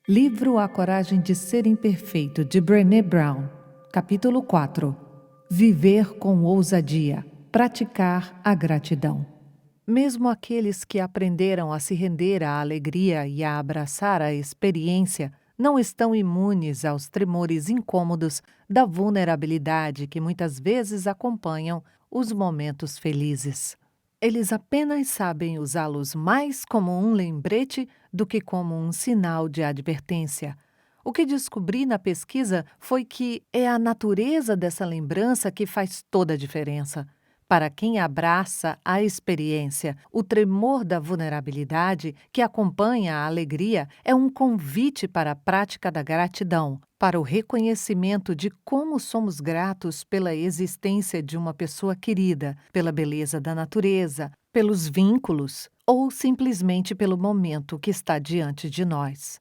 Livro A Coragem de Ser Imperfeito, de Brené Brown. Capítulo 4. Viver com ousadia. Praticar a gratidão. Mesmo aqueles que aprenderam a se render à alegria e a abraçar a experiência não estão imunes aos tremores incômodos da vulnerabilidade que muitas vezes acompanham os momentos felizes. Eles apenas sabem usá-los mais como um lembrete do que como um sinal de advertência. O que descobri na pesquisa foi que é a natureza dessa lembrança que faz toda a diferença. Para quem abraça a experiência, o tremor da vulnerabilidade que acompanha a alegria é um convite para a prática da gratidão, para o reconhecimento de como somos gratos pela existência de uma pessoa querida, pela beleza da natureza, pelos vínculos ou simplesmente pelo momento que está diante de nós.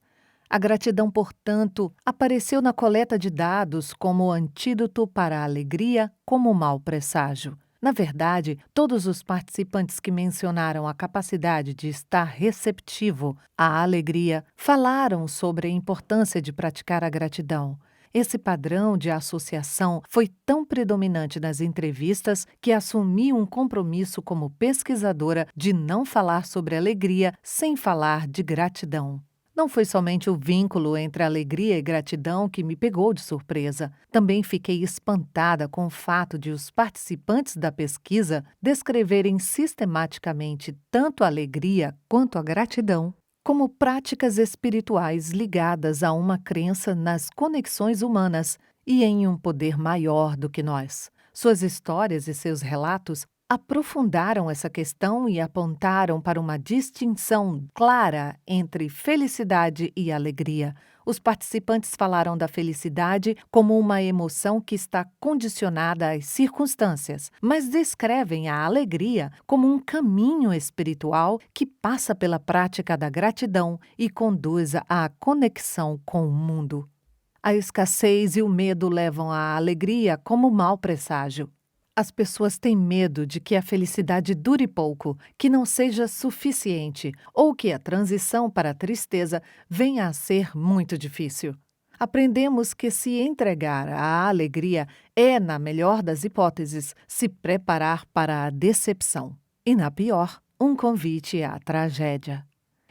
A gratidão, portanto, apareceu na coleta de dados como antídoto para a alegria como mau presságio. Na verdade, todos os participantes que mencionaram a capacidade de estar receptivo à alegria falaram sobre a importância de praticar a gratidão. Esse padrão de associação foi tão predominante nas entrevistas que assumi um compromisso como pesquisadora de não falar sobre alegria sem falar de gratidão. Não foi somente o vínculo entre alegria e gratidão que me pegou de surpresa. Também fiquei espantada com o fato de os participantes da pesquisa descreverem sistematicamente tanto a alegria quanto a gratidão como práticas espirituais ligadas a uma crença nas conexões humanas e em um poder maior do que nós. Suas histórias e seus relatos aprofundaram essa questão e apontaram para uma distinção clara entre felicidade e alegria. Os participantes falaram da felicidade como uma emoção que está condicionada às circunstâncias, mas descrevem a alegria como um caminho espiritual que passa pela prática da gratidão e conduz à conexão com o mundo. A escassez e o medo levam à alegria como mau presságio. As pessoas têm medo de que a felicidade dure pouco, que não seja suficiente ou que a transição para a tristeza venha a ser muito difícil. Aprendemos que se entregar à alegria é, na melhor das hipóteses, se preparar para a decepção e, na pior, um convite à tragédia.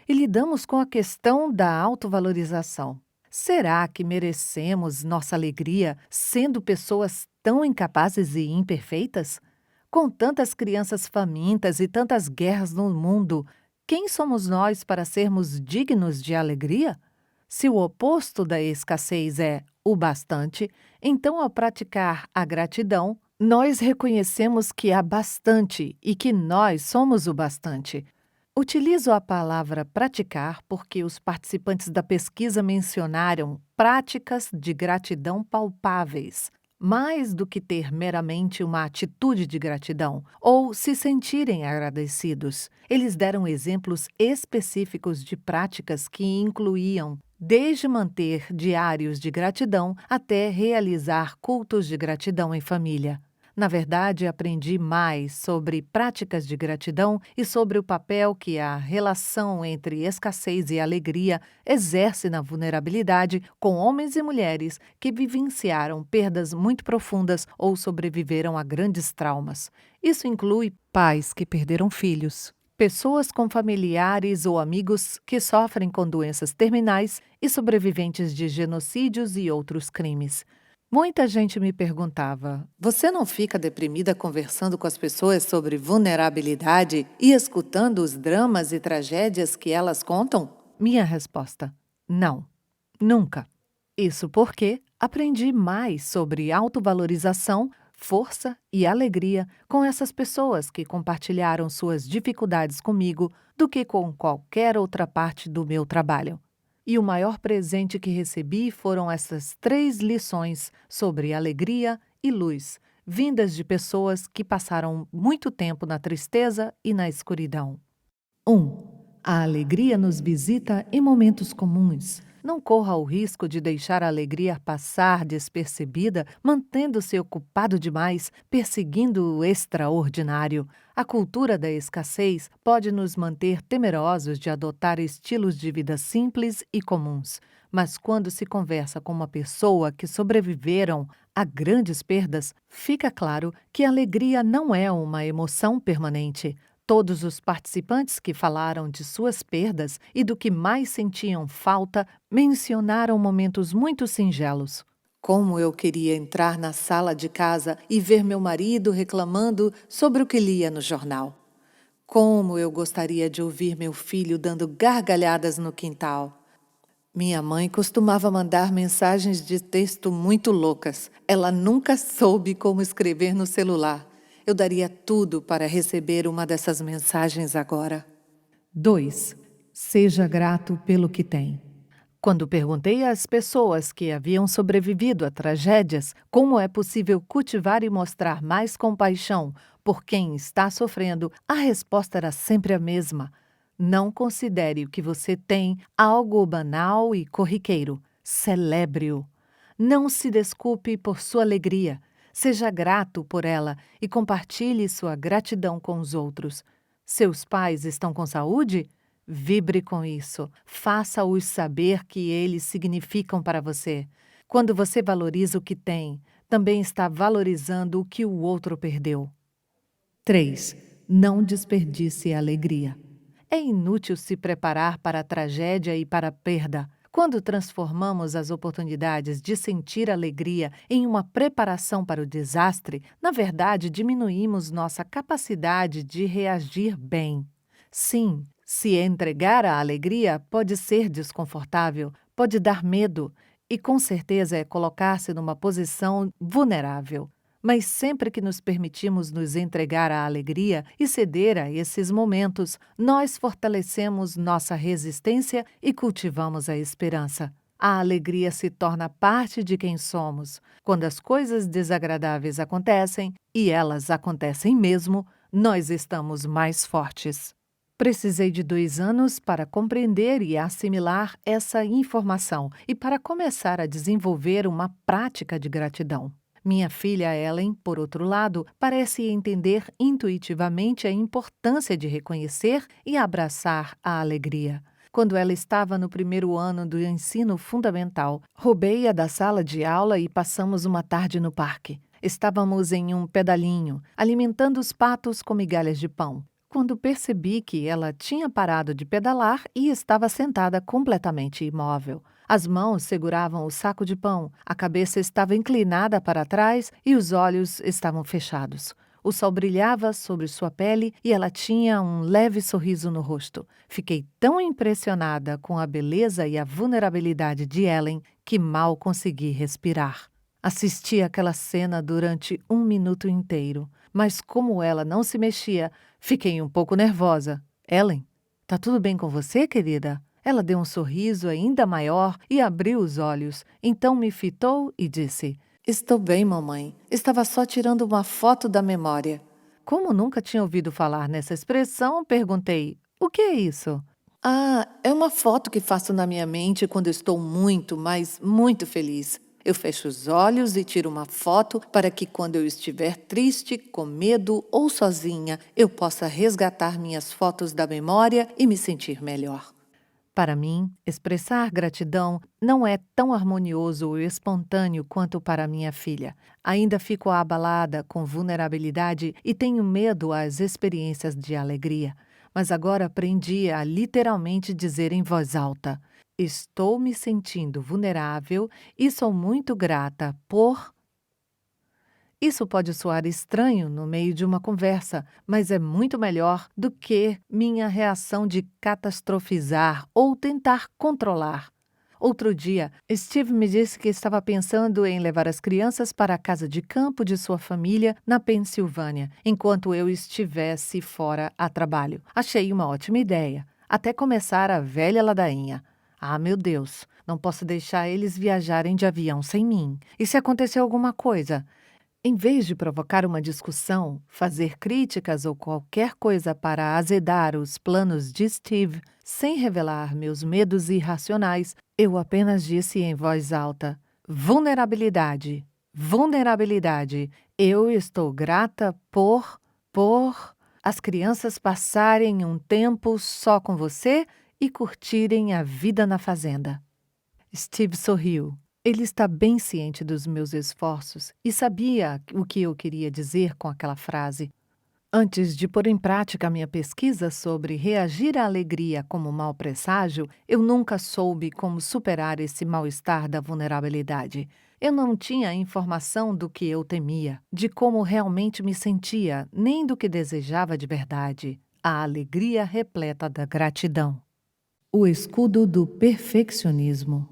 E lidamos com a questão da autovalorização. Será que merecemos nossa alegria sendo pessoas tão incapazes e imperfeitas? Com tantas crianças famintas e tantas guerras no mundo, quem somos nós para sermos dignos de alegria? Se o oposto da escassez é o bastante, então, ao praticar a gratidão, nós reconhecemos que há bastante e que nós somos o bastante. Utilizo a palavra praticar porque os participantes da pesquisa mencionaram práticas de gratidão palpáveis, mais do que ter meramente uma atitude de gratidão ou se sentirem agradecidos. Eles deram exemplos específicos de práticas que incluíam desde manter diários de gratidão até realizar cultos de gratidão em família. Na verdade, aprendi mais sobre práticas de gratidão e sobre o papel que a relação entre escassez e alegria exerce na vulnerabilidade com homens e mulheres que vivenciaram perdas muito profundas ou sobreviveram a grandes traumas. Isso inclui pais que perderam filhos, pessoas com familiares ou amigos que sofrem com doenças terminais e sobreviventes de genocídios e outros crimes. Muita gente me perguntava: você não fica deprimida conversando com as pessoas sobre vulnerabilidade e escutando os dramas e tragédias que elas contam? Minha resposta: não, nunca. Isso porque aprendi mais sobre autovalorização, força e alegria com essas pessoas que compartilharam suas dificuldades comigo do que com qualquer outra parte do meu trabalho. E o maior presente que recebi foram essas 3 lições sobre alegria e luz, vindas de pessoas que passaram muito tempo na tristeza e na escuridão. 1. A alegria nos visita em momentos comuns. Não corra o risco de deixar a alegria passar despercebida, mantendo-se ocupado demais, perseguindo o extraordinário. A cultura da escassez pode nos manter temerosos de adotar estilos de vida simples e comuns. Mas quando se conversa com uma pessoa que sobreviveram a grandes perdas, fica claro que a alegria não é uma emoção permanente. Todos os participantes que falaram de suas perdas e do que mais sentiam falta mencionaram momentos muito singelos. Como eu queria entrar na sala de casa e ver meu marido reclamando sobre o que lia no jornal. Como eu gostaria de ouvir meu filho dando gargalhadas no quintal. Minha mãe costumava mandar mensagens de texto muito loucas. Ela nunca soube como escrever no celular. Eu daria tudo para receber uma dessas mensagens agora. 2. Seja grato pelo que tem. Quando perguntei às pessoas que haviam sobrevivido a tragédias como é possível cultivar e mostrar mais compaixão por quem está sofrendo, a resposta era sempre a mesma. Não considere o que você tem algo banal e corriqueiro. Celebre-o. Não se desculpe por sua alegria. Seja grato por ela e compartilhe sua gratidão com os outros. Seus pais estão com saúde? Vibre com isso. Faça-os saber que eles significam para você. Quando você valoriza o que tem, também está valorizando o que o outro perdeu. 3. Não desperdice a alegria. É inútil se preparar para a tragédia e para a perda. Quando transformamos as oportunidades de sentir alegria em uma preparação para o desastre, na verdade diminuímos nossa capacidade de reagir bem. Sim, se entregar à alegria pode ser desconfortável, pode dar medo e com certeza é colocar-se numa posição vulnerável. Mas sempre que nos permitimos nos entregar à alegria e ceder a esses momentos, nós fortalecemos nossa resistência e cultivamos a esperança. A alegria se torna parte de quem somos. Quando as coisas desagradáveis acontecem, e elas acontecem mesmo, nós estamos mais fortes. Precisei de 2 anos para compreender e assimilar essa informação e para começar a desenvolver uma prática de gratidão. Minha filha Ellen, por outro lado, parece entender intuitivamente a importância de reconhecer e abraçar a alegria. Quando ela estava no primeiro ano do ensino fundamental, roubei-a da sala de aula e passamos uma tarde no parque. Estávamos em um pedalinho, alimentando os patos com migalhas de pão, quando percebi que ela tinha parado de pedalar e estava sentada completamente imóvel. As mãos seguravam o saco de pão, a cabeça estava inclinada para trás e os olhos estavam fechados. O sol brilhava sobre sua pele e ela tinha um leve sorriso no rosto. Fiquei tão impressionada com a beleza e a vulnerabilidade de Ellen que mal consegui respirar. Assisti àquela cena durante 1 minuto inteiro, mas como ela não se mexia, fiquei um pouco nervosa. Ellen, tá tudo bem com você, querida? Ela deu um sorriso ainda maior e abriu os olhos. Então me fitou e disse: Estou bem, mamãe. Estava só tirando uma foto da memória. Como nunca tinha ouvido falar nessa expressão, perguntei: O que é isso? Ah, é uma foto que faço na minha mente quando estou muito, mas muito feliz. Eu fecho os olhos e tiro uma foto para que quando eu estiver triste, com medo ou sozinha, eu possa resgatar minhas fotos da memória e me sentir melhor. Para mim, expressar gratidão não é tão harmonioso ou espontâneo quanto para minha filha. Ainda fico abalada com vulnerabilidade e tenho medo às experiências de alegria. Mas agora aprendi a literalmente dizer em voz alta: estou me sentindo vulnerável e sou muito grata por... Isso pode soar estranho no meio de uma conversa, mas é muito melhor do que minha reação de catastrofizar ou tentar controlar. Outro dia, Steve me disse que estava pensando em levar as crianças para a casa de campo de sua família na Pensilvânia, enquanto eu estivesse fora a trabalho. Achei uma ótima ideia, até começar a velha ladainha. Ah, meu Deus, não posso deixar eles viajarem de avião sem mim. E se acontecer alguma coisa? Em vez de provocar uma discussão, fazer críticas ou qualquer coisa para azedar os planos de Steve, sem revelar meus medos irracionais, Eu apenas disse em voz alta: vulnerabilidade, vulnerabilidade. Eu estou grata por as crianças passarem um tempo só com você e curtirem a vida na fazenda. Steve sorriu. Ele está bem ciente dos meus esforços e sabia o que eu queria dizer com aquela frase. Antes de pôr em prática a minha pesquisa sobre reagir à alegria como mau presságio, eu nunca soube como superar esse mal-estar da vulnerabilidade. Eu não tinha informação do que eu temia, de como realmente me sentia, nem do que desejava de verdade. A alegria repleta da gratidão. O escudo do perfeccionismo.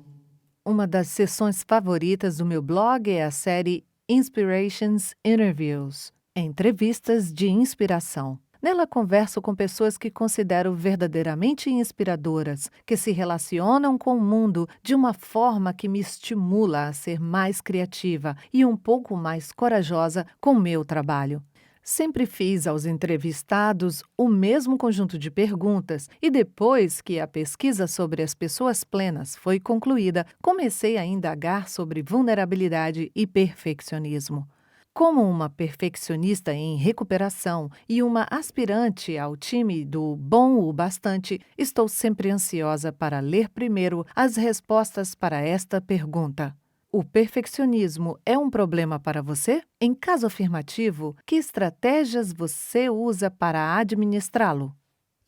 Uma das sessões favoritas do meu blog é a série Inspirations Interviews, entrevistas de inspiração. Nela converso com pessoas que considero verdadeiramente inspiradoras, que se relacionam com o mundo de uma forma que me estimula a ser mais criativa e um pouco mais corajosa com o meu trabalho. Sempre fiz aos entrevistados o mesmo conjunto de perguntas e depois que a pesquisa sobre as pessoas plenas foi concluída, comecei a indagar sobre vulnerabilidade e perfeccionismo. Como uma perfeccionista em recuperação e uma aspirante ao time do bom o bastante, estou sempre ansiosa para ler primeiro as respostas para esta pergunta. O perfeccionismo é um problema para você? Em caso afirmativo, que estratégias você usa para administrá-lo?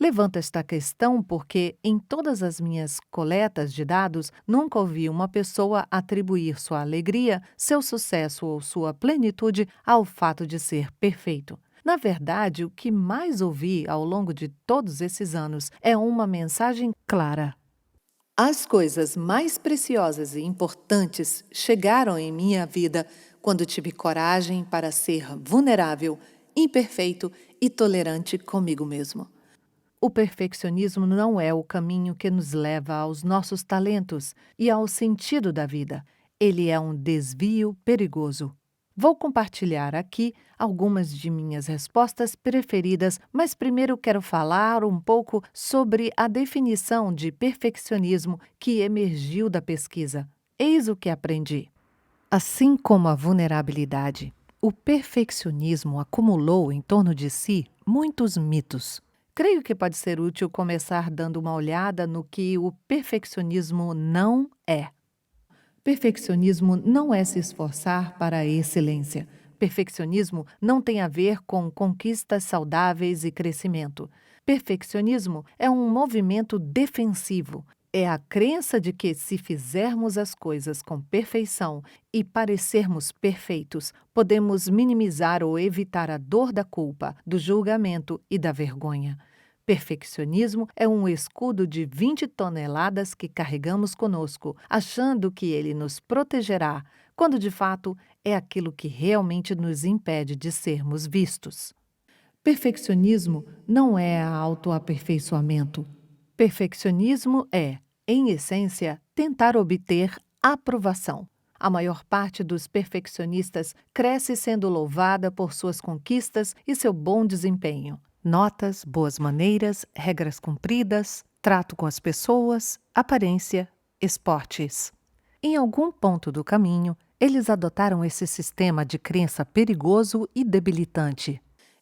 Levanto esta questão porque, em todas as minhas coletas de dados, nunca ouvi uma pessoa atribuir sua alegria, seu sucesso ou sua plenitude ao fato de ser perfeito. Na verdade, o que mais ouvi ao longo de todos esses anos é uma mensagem clara. As coisas mais preciosas e importantes chegaram em minha vida quando tive coragem para ser vulnerável, imperfeito e tolerante comigo mesmo. O perfeccionismo não é o caminho que nos leva aos nossos talentos e ao sentido da vida. Ele é um desvio perigoso. Vou compartilhar aqui algumas de minhas respostas preferidas, mas primeiro quero falar um pouco sobre a definição de perfeccionismo que emergiu da pesquisa. Eis o que aprendi. Assim como a vulnerabilidade, o perfeccionismo acumulou em torno de si muitos mitos. Creio que pode ser útil começar dando uma olhada no que o perfeccionismo não é. Perfeccionismo não é se esforçar para a excelência. Perfeccionismo não tem a ver com conquistas saudáveis e crescimento. Perfeccionismo é um movimento defensivo. É a crença de que, se fizermos as coisas com perfeição e parecermos perfeitos, podemos minimizar ou evitar a dor da culpa, do julgamento e da vergonha. Perfeccionismo é um escudo de 20 toneladas que carregamos conosco, achando que ele nos protegerá, quando de fato é aquilo que realmente nos impede de sermos vistos. Perfeccionismo não é autoaperfeiçoamento. Perfeccionismo é, em essência, tentar obter aprovação. A maior parte dos perfeccionistas cresce sendo louvada por suas conquistas e seu bom desempenho. Notas, boas maneiras, regras cumpridas, trato com as pessoas, aparência, esportes. Em algum ponto do caminho, eles adotaram esse sistema de crença perigoso e debilitante.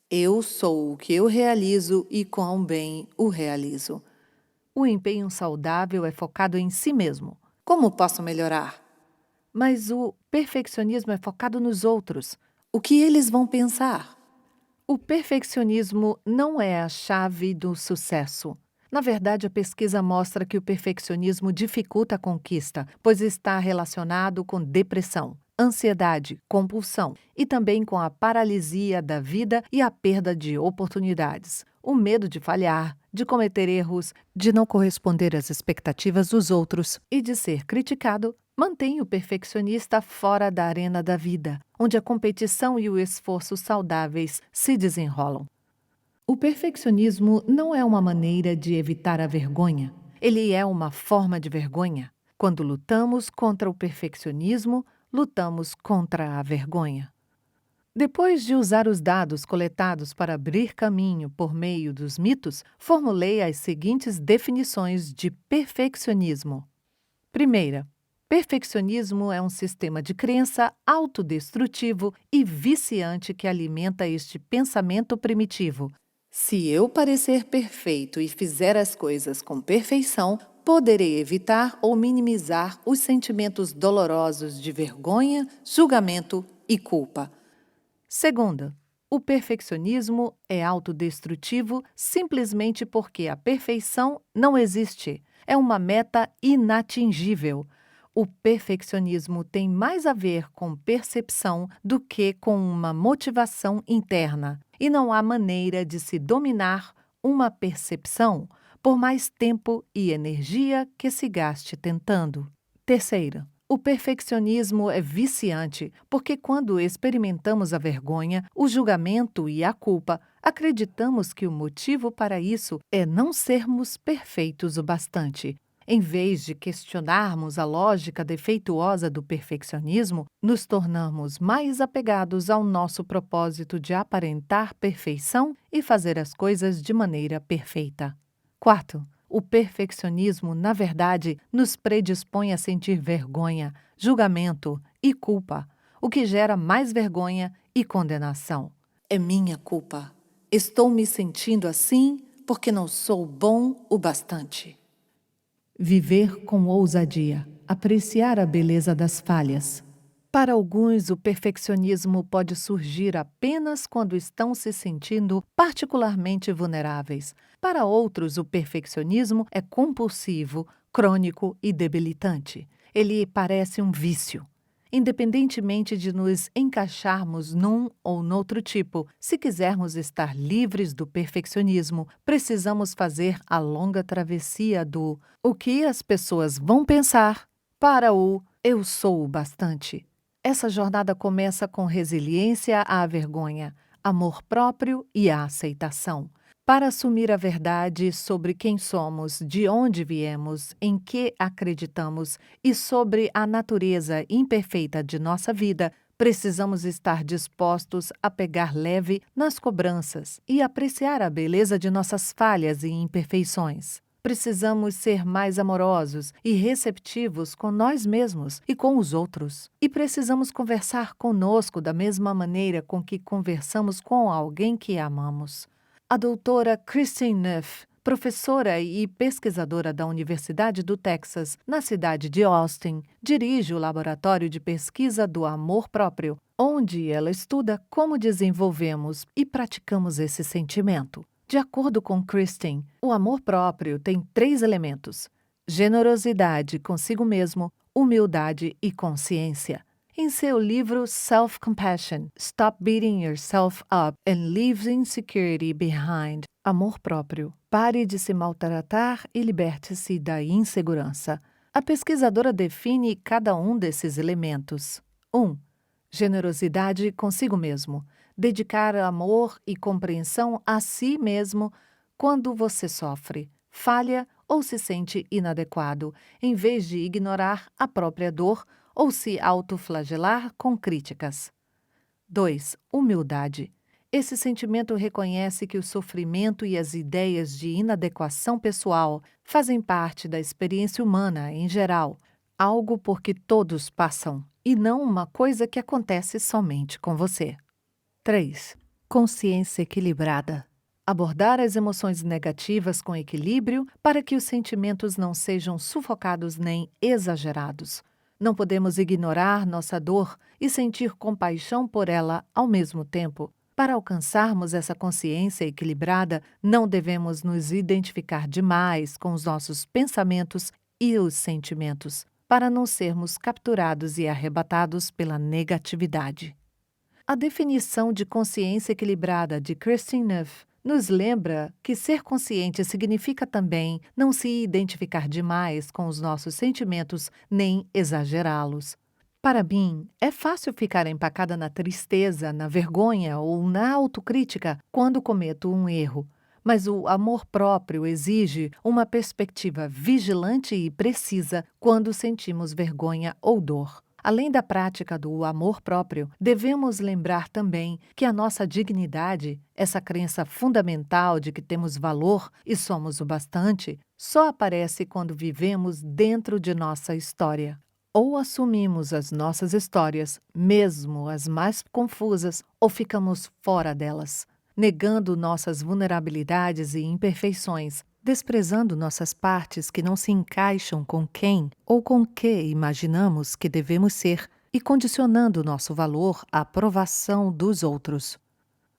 Eu sou o que eu realizo e quão bem o realizo. O empenho saudável é focado em si mesmo. Como posso melhorar? Mas o perfeccionismo é focado nos outros. O que eles vão pensar? O perfeccionismo não é a chave do sucesso. Na verdade, a pesquisa mostra que o perfeccionismo dificulta a conquista, pois está relacionado com depressão, ansiedade, compulsão e também com a paralisia da vida e a perda de oportunidades, o medo de falhar, de cometer erros, de não corresponder às expectativas dos outros e de ser criticado. Mantém o perfeccionista fora da arena da vida, onde a competição e o esforço saudáveis se desenrolam. O perfeccionismo não é uma maneira de evitar a vergonha. Ele é uma forma de vergonha. Quando lutamos contra o perfeccionismo, lutamos contra a vergonha. Depois de usar os dados coletados para abrir caminho por meio dos mitos, formulei as seguintes definições de perfeccionismo. Primeira, perfeccionismo é um sistema de crença autodestrutivo e viciante que alimenta este pensamento primitivo. Se eu parecer perfeito e fizer as coisas com perfeição, poderei evitar ou minimizar os sentimentos dolorosos de vergonha, julgamento e culpa. Segunda, o perfeccionismo é autodestrutivo simplesmente porque a perfeição não existe. É uma meta inatingível. O perfeccionismo tem mais a ver com percepção do que com uma motivação interna, e não há maneira de se dominar uma percepção por mais tempo e energia que se gaste tentando. Terceira, o perfeccionismo é viciante porque, quando experimentamos a vergonha, o julgamento e a culpa, acreditamos que o motivo para isso é não sermos perfeitos o bastante. Em vez de questionarmos a lógica defeituosa do perfeccionismo, nos tornamos mais apegados ao nosso propósito de aparentar perfeição e fazer as coisas de maneira perfeita. Quarto, o perfeccionismo, na verdade, nos predispõe a sentir vergonha, julgamento e culpa, o que gera mais vergonha e condenação. É minha culpa. Estou me sentindo assim porque não sou bom o bastante. Viver com ousadia, apreciar a beleza das falhas. Para alguns, o perfeccionismo pode surgir apenas quando estão se sentindo particularmente vulneráveis. Para outros, o perfeccionismo é compulsivo, crônico e debilitante. Ele parece um vício. Independentemente de nos encaixarmos num ou noutro tipo, se quisermos estar livres do perfeccionismo, precisamos fazer a longa travessia do "o que as pessoas vão pensar" para o "eu sou o bastante". Essa jornada começa com resiliência à vergonha, amor próprio e a aceitação. Para assumir a verdade sobre quem somos, de onde viemos, em que acreditamos e sobre a natureza imperfeita de nossa vida, precisamos estar dispostos a pegar leve nas cobranças e apreciar a beleza de nossas falhas e imperfeições. Precisamos ser mais amorosos e receptivos com nós mesmos e com os outros. E precisamos conversar conosco da mesma maneira com que conversamos com alguém que amamos. A doutora Kristin Neff, professora e pesquisadora da Universidade do Texas, na cidade de Austin, dirige o Laboratório de Pesquisa do Amor Próprio, onde ela estuda como desenvolvemos e praticamos esse sentimento. De acordo com Kristin, o amor próprio tem 3 elementos: generosidade consigo mesmo, humildade e consciência. Em seu livro Self-Compassion, Stop Beating Yourself Up and Leave Insecurity Behind, Amor Próprio, pare de se maltratar e liberte-se da insegurança. A pesquisadora define cada um desses elementos. 1. Generosidade consigo mesmo. Dedicar amor e compreensão a si mesmo quando você sofre, falha ou se sente inadequado, em vez de ignorar a própria dor ou se autoflagelar com críticas. 2. Humildade. Esse sentimento reconhece que o sofrimento e as ideias de inadequação pessoal fazem parte da experiência humana em geral, algo por que todos passam, e não uma coisa que acontece somente com você. 3. Consciência equilibrada. Abordar as emoções negativas com equilíbrio para que os sentimentos não sejam sufocados nem exagerados. Não podemos ignorar nossa dor e sentir compaixão por ela ao mesmo tempo. Para alcançarmos essa consciência equilibrada, não devemos nos identificar demais com os nossos pensamentos e os sentimentos, para não sermos capturados e arrebatados pela negatividade. A definição de consciência equilibrada de Kristin Neff nos lembra que ser consciente significa também não se identificar demais com os nossos sentimentos nem exagerá-los. Para mim, é fácil ficar empacada na tristeza, na vergonha ou na autocrítica quando cometo um erro, mas o amor próprio exige uma perspectiva vigilante e precisa quando sentimos vergonha ou dor. Além da prática do amor próprio, devemos lembrar também que a nossa dignidade, essa crença fundamental de que temos valor e somos o bastante, só aparece quando vivemos dentro de nossa história. Ou assumimos as nossas histórias, mesmo as mais confusas, ou ficamos fora delas, negando nossas vulnerabilidades e imperfeições, desprezando nossas partes que não se encaixam com quem ou com que imaginamos que devemos ser e condicionando nosso valor à aprovação dos outros.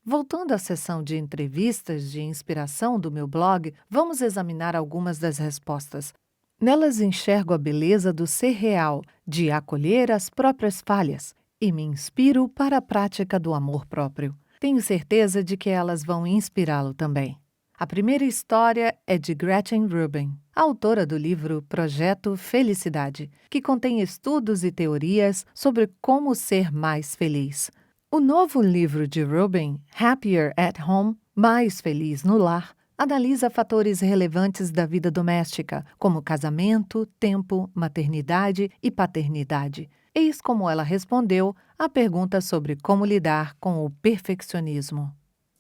Voltando à sessão de entrevistas de inspiração do meu blog, vamos examinar algumas das respostas. Nelas enxergo a beleza do ser real, de acolher as próprias falhas, e me inspiro para a prática do amor próprio. Tenho certeza de que elas vão inspirá-lo também. A primeira história é de Gretchen Rubin, autora do livro Projeto Felicidade, que contém estudos e teorias sobre como ser mais feliz. O novo livro de Rubin, Happier at Home, Mais Feliz no Lar, analisa fatores relevantes da vida doméstica, como casamento, tempo, maternidade e paternidade. Eis como ela respondeu à pergunta sobre como lidar com o perfeccionismo.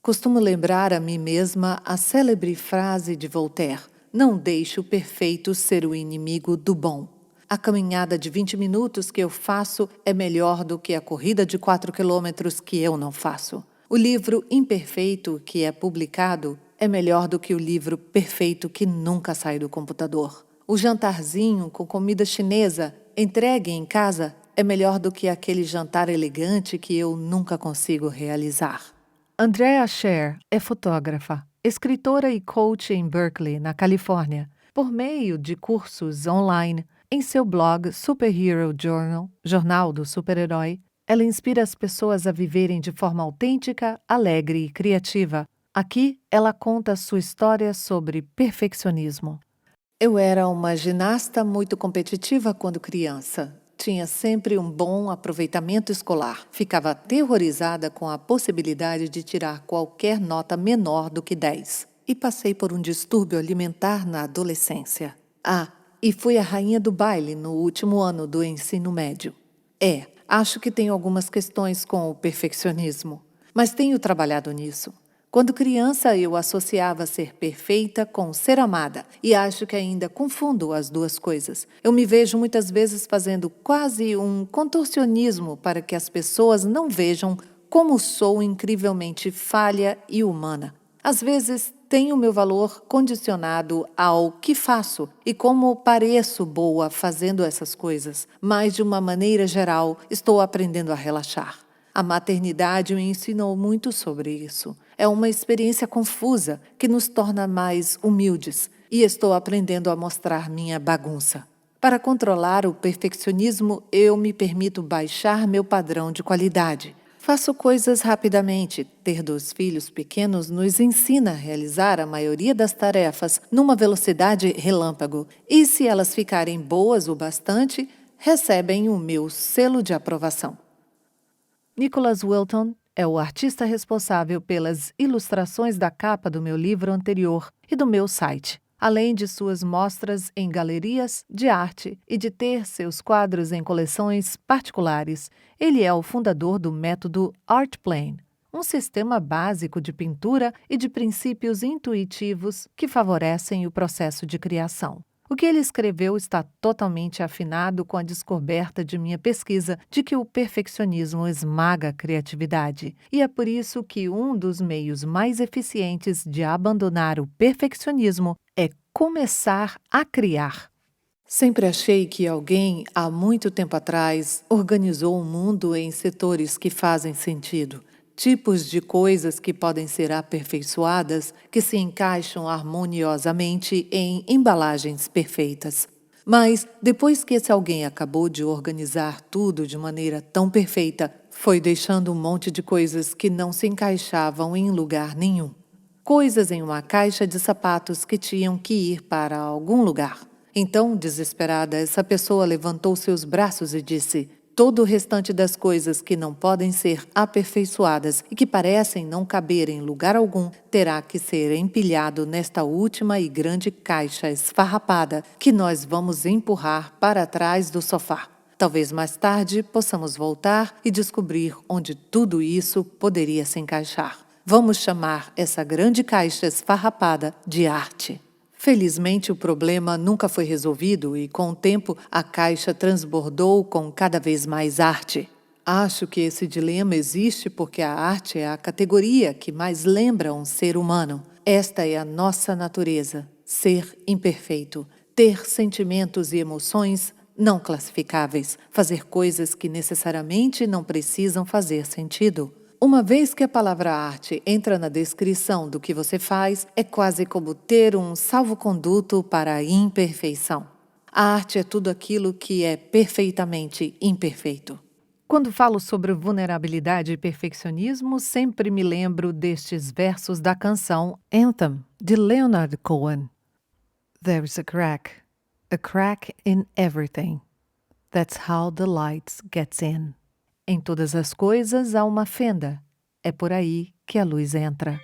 Costumo lembrar a mim mesma a célebre frase de Voltaire: não deixe o perfeito ser o inimigo do bom. A caminhada de 20 minutos que eu faço é melhor do que a corrida de 4 quilômetros que eu não faço. O livro imperfeito que é publicado é melhor do que o livro perfeito que nunca sai do computador. O jantarzinho com comida chinesa entregue em casa é melhor do que aquele jantar elegante que eu nunca consigo realizar. Andrea Scher é fotógrafa, escritora e coach em Berkeley, na Califórnia. Por meio de cursos online, em seu blog Superhero Journal, Jornal do Super-Herói, ela inspira as pessoas a viverem de forma autêntica, alegre e criativa. Aqui, ela conta sua história sobre perfeccionismo. Eu era uma ginasta muito competitiva quando criança. Tinha sempre um bom aproveitamento escolar. Ficava aterrorizada com a possibilidade de tirar qualquer nota menor do que 10. E passei por um distúrbio alimentar na adolescência. E fui a rainha do baile no último ano do ensino médio. Acho que tenho algumas questões com o perfeccionismo, mas tenho trabalhado nisso. Quando criança, eu associava ser perfeita com ser amada e acho que ainda confundo as duas coisas. Eu me vejo muitas vezes fazendo quase um contorcionismo para que as pessoas não vejam como sou incrivelmente falha e humana. Às vezes, tenho meu valor condicionado ao que faço e como pareço boa fazendo essas coisas, mas de uma maneira geral, estou aprendendo a relaxar. A maternidade me ensinou muito sobre isso. É uma experiência confusa que nos torna mais humildes e estou aprendendo a mostrar minha bagunça. Para controlar o perfeccionismo, eu me permito baixar meu padrão de qualidade. Faço coisas rapidamente. Ter 2 filhos pequenos nos ensina a realizar a maioria das tarefas numa velocidade relâmpago. E se elas ficarem boas o bastante, recebem o meu selo de aprovação. Nicholas Wilton é o artista responsável pelas ilustrações da capa do meu livro anterior e do meu site, além de suas mostras em galerias de arte e de ter seus quadros em coleções particulares. Ele é o fundador do método Artplane, um sistema básico de pintura e de princípios intuitivos que favorecem o processo de criação. O que ele escreveu está totalmente afinado com a descoberta de minha pesquisa de que o perfeccionismo esmaga a criatividade. E é por isso que um dos meios mais eficientes de abandonar o perfeccionismo é começar a criar. Sempre achei que alguém, há muito tempo atrás, organizou o mundo em setores que fazem sentido. Tipos de coisas que podem ser aperfeiçoadas, que se encaixam harmoniosamente em embalagens perfeitas. Mas, depois que esse alguém acabou de organizar tudo de maneira tão perfeita, foi deixando um monte de coisas que não se encaixavam em lugar nenhum. Coisas em uma caixa de sapatos que tinham que ir para algum lugar. Então, desesperada, essa pessoa levantou seus braços e disse: todo o restante das coisas que não podem ser aperfeiçoadas e que parecem não caber em lugar algum, terá que ser empilhado nesta última e grande caixa esfarrapada que nós vamos empurrar para trás do sofá. Talvez mais tarde possamos voltar e descobrir onde tudo isso poderia se encaixar. Vamos chamar essa grande caixa esfarrapada de arte. Felizmente, o problema nunca foi resolvido e, com o tempo, a caixa transbordou com cada vez mais arte. Acho que esse dilema existe porque a arte é a categoria que mais lembra um ser humano. Esta é a nossa natureza, ser imperfeito, ter sentimentos e emoções não classificáveis, fazer coisas que necessariamente não precisam fazer sentido. Uma vez que a palavra arte entra na descrição do que você faz, é quase como ter um salvo-conduto para a imperfeição. A arte é tudo aquilo que é perfeitamente imperfeito. Quando falo sobre vulnerabilidade e perfeccionismo, sempre me lembro destes versos da canção Anthem, de Leonard Cohen. There's a crack in everything. That's how the light gets in. Em todas as coisas há uma fenda. É por aí que a luz entra.